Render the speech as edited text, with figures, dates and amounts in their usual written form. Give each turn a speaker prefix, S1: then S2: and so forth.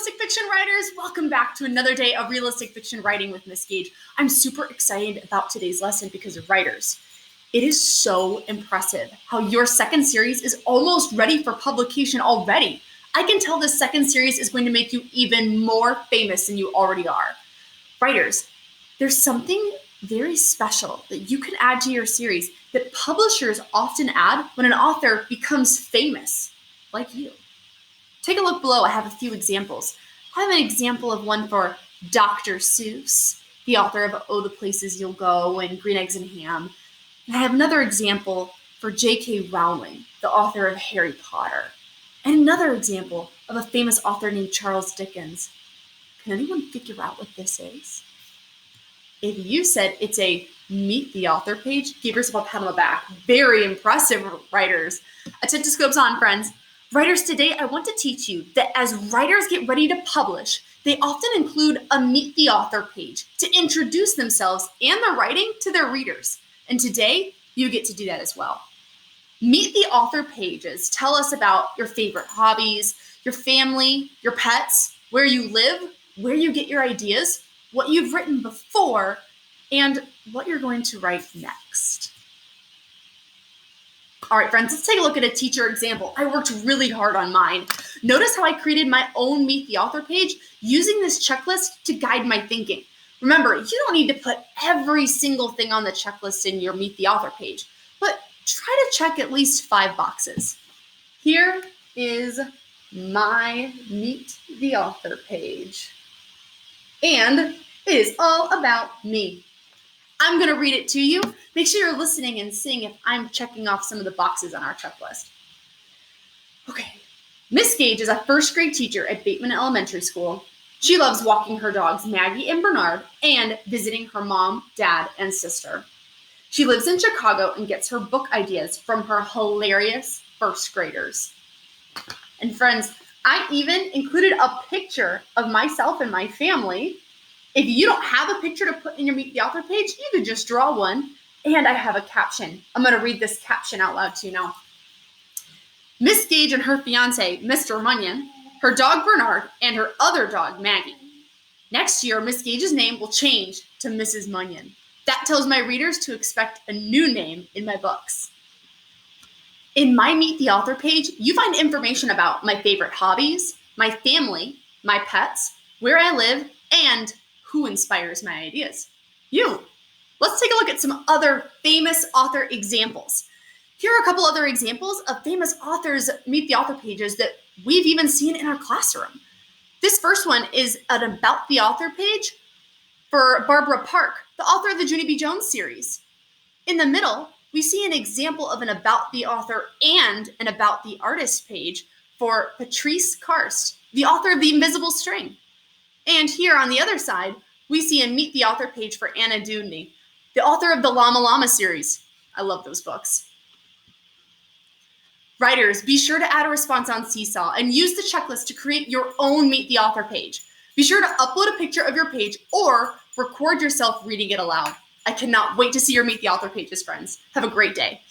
S1: realistic fiction writers, welcome back to another day of realistic fiction writing with Miss Gage. I'm super excited about today's lesson because of writers. It is so impressive how your second series is almost ready for publication already. I can tell this second series is going to make you even more famous than you already are. Writers, there's something very special that you can add to your series that publishers often add when an author becomes famous, like you. Take a look below. I have a few examples. I have an example of one for Dr. Seuss, the author of Oh, the Places You'll Go and Green Eggs and Ham. And I have another example for J.K. Rowling, the author of Harry Potter. And another example of a famous author named Charles Dickens. Can anyone figure out what this is? If you said it's a Meet the Author page, give yourself a pat on the back. Very impressive, writers. Attentoscopes on, friends. Writers, today I want to teach you that as writers get ready to publish, they often include a Meet the Author page to introduce themselves and their writing to their readers. And today, you get to do that as well. Meet the Author pages tell us about your favorite hobbies, your family, your pets, where you live, where you get your ideas, what you've written before, and what you're going to write next. All right, friends, let's take a look at a teacher example. I worked really hard on mine. Notice how I created my own Meet the Author page using this checklist to guide my thinking. Remember, you don't need to put every single thing on the checklist in your Meet the Author page, but try to check at least 5 boxes. Here is my Meet the Author page. And it is all about me. I'm going to read it to you. Make sure you're listening and seeing if I'm checking off some of the boxes on our checklist. Okay. Miss Gage is a first grade teacher at Bateman Elementary School. She loves walking her dogs, Maggie and Bernard, and visiting her mom, dad, and sister. She lives in Chicago and gets her book ideas from her hilarious first graders. And friends, I even included a picture of myself and my family. If you don't have a picture to put in your Meet the Author page, you could just draw one. And I have a caption. I'm going to read this caption out loud to you now. Miss Gage and her fiance, Mr. Munyon, her dog Bernard, and her other dog, Maggie. Next year, Miss Gage's name will change to Mrs. Munyon. That tells my readers to expect a new name in my books. In my Meet the Author page, you find information about my favorite hobbies, my family, my pets, where I live, and who inspires my ideas? You. Let's take a look at some other famous author examples. Here are a couple other examples of famous authors' Meet the Author pages that we've even seen in our classroom. This first one is an About the Author page for Barbara Park, the author of the Junie B. Jones series. In the middle, we see an example of an About the Author and an About the Artist page for Patrice Karst, the author of The Invisible String. And here on the other side, we see a Meet the Author page for Anna Dewdney, the author of the Llama Llama series. I love those books. Writers, be sure to add a response on Seesaw and use the checklist to create your own Meet the Author page. Be sure to upload a picture of your page or record yourself reading it aloud. I cannot wait to see your Meet the Author pages, friends. Have a great day.